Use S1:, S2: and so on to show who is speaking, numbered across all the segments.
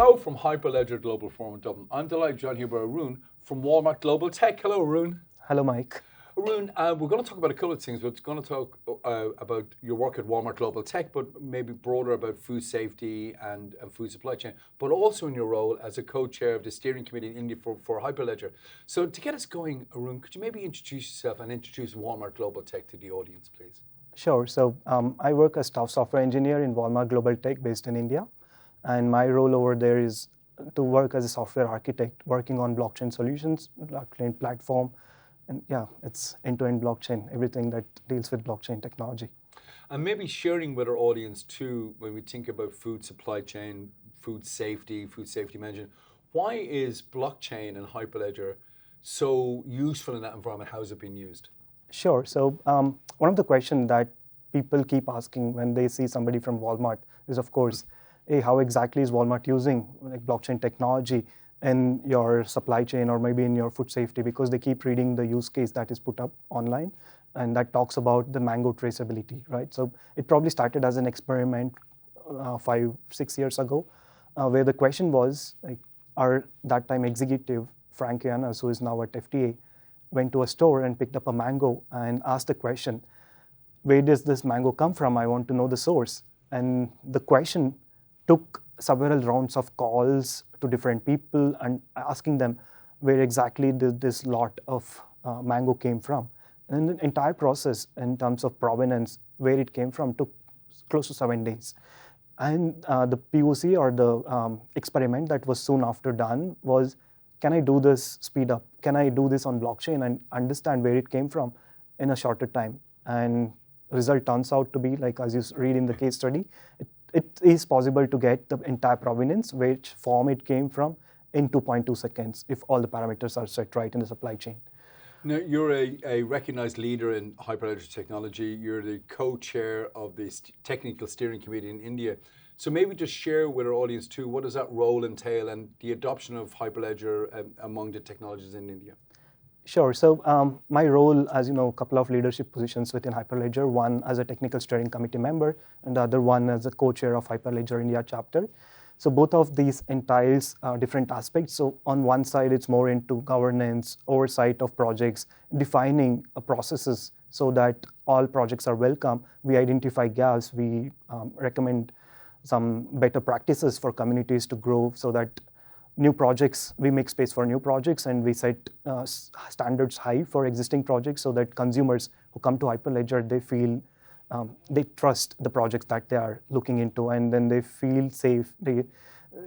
S1: Hello from Hyperledger Global Forum in Dublin. I'm delighted to join here by Arun from Walmart Global Tech. Hello, Arun.
S2: Hello, Mike.
S1: Arun, we're going to talk about a couple of things. We're going to talk about your work at Walmart Global Tech, but maybe broader about food safety and food supply chain, but also in your role as a co-chair of the steering committee in India for Hyperledger. So to get us going, Arun, could you maybe introduce yourself and introduce Walmart Global Tech to the audience, please?
S2: Sure. So I work as staff software engineer in Walmart Global Tech based in India. And my role over there is to work as a software architect, working on blockchain solutions, blockchain platform. And yeah, it's end-to-end blockchain, everything that deals with blockchain technology.
S1: And maybe sharing with our audience too, when we think about food supply chain, food safety management, why is blockchain and Hyperledger so useful in that environment? How is it being used?
S2: Sure. So one of the questions that people keep asking when they see somebody from Walmart is, of course, hey, how exactly is Walmart using like blockchain technology in your supply chain or maybe in your food safety? Because they keep reading the use case that is put up online and that talks about the mango traceability, right? So it probably started as an experiment 5-6 years ago, where the question was, like, our that time executive, Frank Yanas, who is now at FDA, went to a store and picked up a mango and asked the question, where does this mango come from? I want to know the source. And the question took several rounds of calls to different people and asking them where exactly did this lot of mango came from. And the entire process in terms of provenance, where it came from, took close to 7 days. And the POC or the experiment that was soon after done was, can I do this speed up? Can I do this on blockchain and understand where it came from in a shorter time? And the result turns out to be, like as you read in the case study, it is possible to get the entire provenance, which form it came from, in 2.2 seconds if all the parameters are set right in the supply chain.
S1: Now, you're a recognized leader in Hyperledger technology. You're the co-chair of the technical steering committee in India. So maybe just share with our audience too, what does that role entail and the adoption of Hyperledger among the technologies in India?
S2: Sure. So my role, as you know, a couple of leadership positions within Hyperledger, one as a technical steering committee member and the other one as a co-chair of Hyperledger India chapter. So both of these entails different aspects. So on one side, it's more into governance, oversight of projects, defining processes so that all projects are welcome. We identify gaps, we recommend some better practices for communities to grow so that new projects, we make space for new projects and we set standards high for existing projects so that consumers who come to Hyperledger, they feel, they trust the projects that they are looking into and then they feel safe.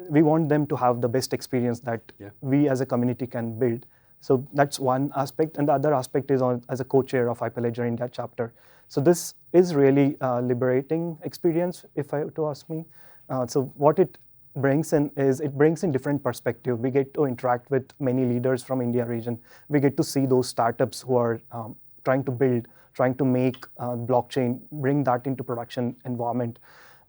S2: We want them to have the best experience that we as a community can build. So that's one aspect. And the other aspect is as a co-chair of Hyperledger India chapter. So this is really a liberating experience, if I were to ask me. So what it brings in is it brings in different perspective. We get to interact with many leaders from India region. We get to see those startups who are trying to build, trying to make blockchain, bring that into production environment.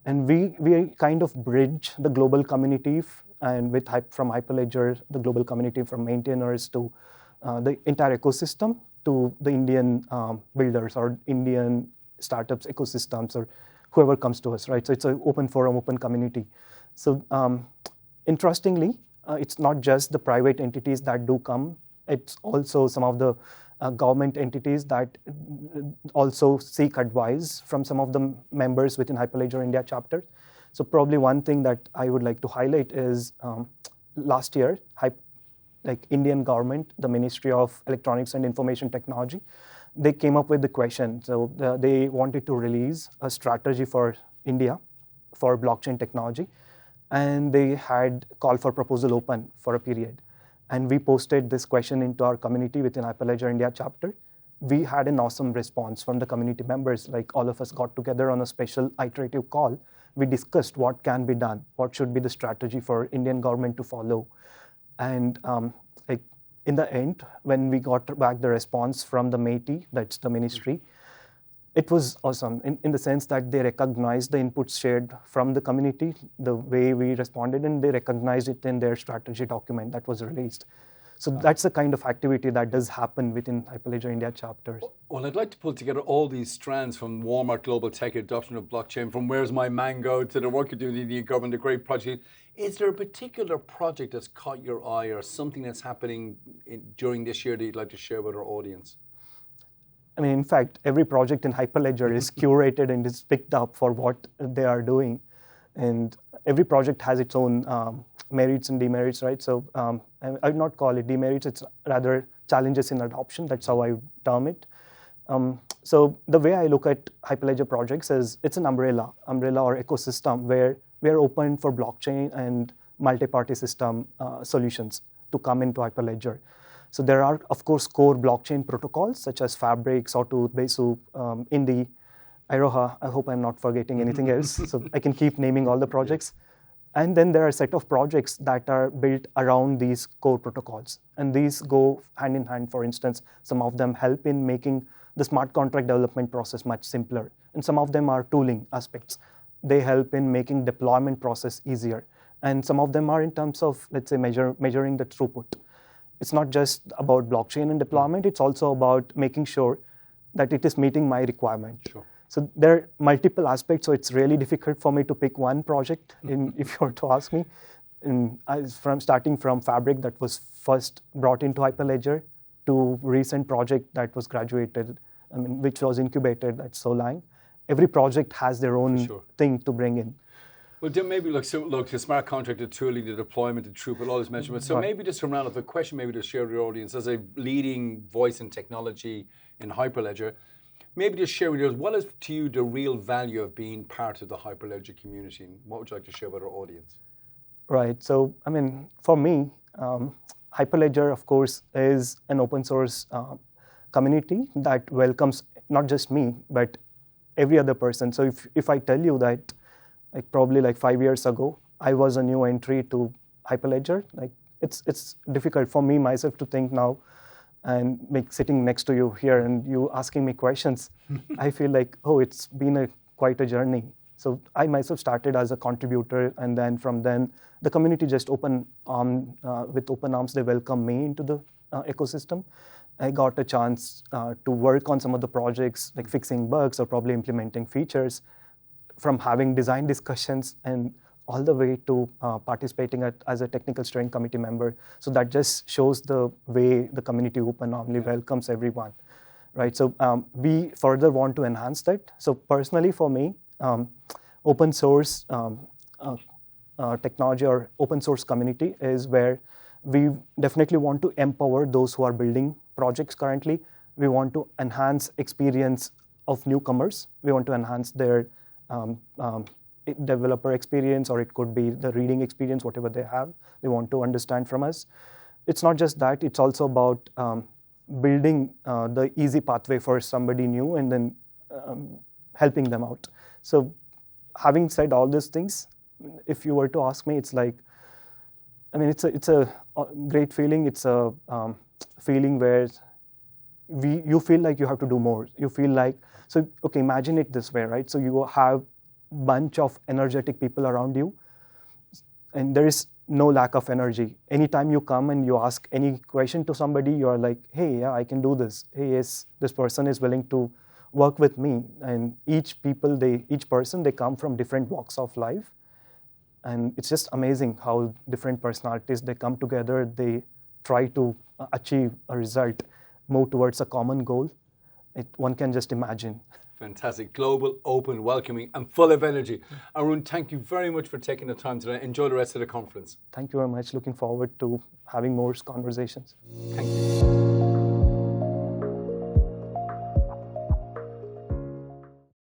S2: And we kind of bridge the global community and from Hyperledger, the global community from maintainers to the entire ecosystem to the Indian builders or Indian startups ecosystems or whoever comes to us, right? So it's an open forum, open community. So interestingly, it's not just the private entities that do come, it's also some of the government entities that also seek advice from some of the members within Hyperledger India chapter. So probably one thing that I would like to highlight is last year, like Indian government, the Ministry of Electronics and Information Technology, they came up with the question. So they wanted to release a strategy for India for blockchain technology. And they had call for proposal open for a period. And we posted this question into our community within Hyperledger India chapter. We had an awesome response from the community members. Like all of us got together on a special iterative call. We discussed what can be done, what should be the strategy for Indian government to follow. And like in the end, when we got back the response from the MeitY, that's the ministry, it was awesome in the sense that they recognized the inputs shared from the community, the way we responded, and they recognized it in their strategy document that was released. So that's the kind of activity that does happen within Hyperledger India chapters.
S1: Well, I'd like to pull together all these strands from Walmart Global Tech adoption of blockchain, from Where's My Mango to the work you're doing in the Indian government, the great project. Is there a particular project that's caught your eye or something that's happening during this year that you'd like to share with our audience?
S2: I mean, in fact, every project in Hyperledger is curated and is picked up for what they are doing. And every project has its own merits and demerits, right? So I would not call it demerits, it's rather challenges in adoption. That's how I would term it. So the way I look at Hyperledger projects is it's an umbrella or ecosystem where we are open for blockchain and multi-party system solutions to come into Hyperledger. So there are, of course, core blockchain protocols such as Fabric, Sawtooth, Besu, Indy, Iroha. I hope I'm not forgetting anything else. So I can keep naming all the projects. And then there are a set of projects that are built around these core protocols. And these go hand in hand. For instance, some of them help in making the smart contract development process much simpler. And some of them are tooling aspects. They help in making deployment process easier. And some of them are in terms of, let's say, measuring the throughput. It's not just about blockchain and deployment, it's also about making sure that it is meeting my requirement.
S1: Sure.
S2: So there are multiple aspects, so it's really difficult for me to pick one project, if you were to ask me. Starting from Fabric that was first brought into Hyperledger to recent project that was graduated, which was incubated at Solang. Every project has their own thing to bring in.
S1: Well, then maybe look, the smart contract, the tooling, the deployment, the throughput, all this measurement. So maybe just to round up the question, maybe to share with your audience, as a leading voice in technology in Hyperledger, maybe just share with us, what is to you the real value of being part of the Hyperledger community? And what would you like to share with our audience?
S2: Right, so for me, Hyperledger, of course, is an open source community that welcomes not just me, but every other person. So if I tell you that probably 5 years ago, I was a new entry to Hyperledger. It's difficult for me myself to think now, and sitting next to you here and you asking me questions. I feel like, it's been quite a journey. So I myself started as a contributor, and then from then the community just with open arms, they welcome me into the ecosystem. I got a chance to work on some of the projects, like fixing bugs or probably implementing features, from having design discussions and all the way to participating as a technical steering committee member. So that just shows the way the community open-armly welcomes everyone, right? So we further want to enhance that. So personally for me, open source technology or open source community is where we definitely want to empower those who are building projects currently. We want to enhance experience of newcomers. We want to enhance their developer experience, or it could be the reading experience, whatever they have, they want to understand from us. It's not just that, it's also about building the easy pathway for somebody new and then helping them out. So having said all these things, if you were to ask me, it's it's a great feeling. It's a feeling where you feel like you have to do more. You feel like, imagine it this way, right? So you have a bunch of energetic people around you, and there is no lack of energy. Anytime you come and you ask any question to somebody, you're like, hey, yeah, I can do this. Hey, yes, this person is willing to work with me. And each person, they come from different walks of life. And it's just amazing how different personalities, they come together, they try to achieve a result, move towards a common goal. One can just imagine.
S1: Fantastic. Global, open, welcoming, and full of energy. Arun, thank you very much for taking the time today. Enjoy the rest of the conference.
S2: Thank you very much. Looking forward to having more conversations.
S1: Thank you.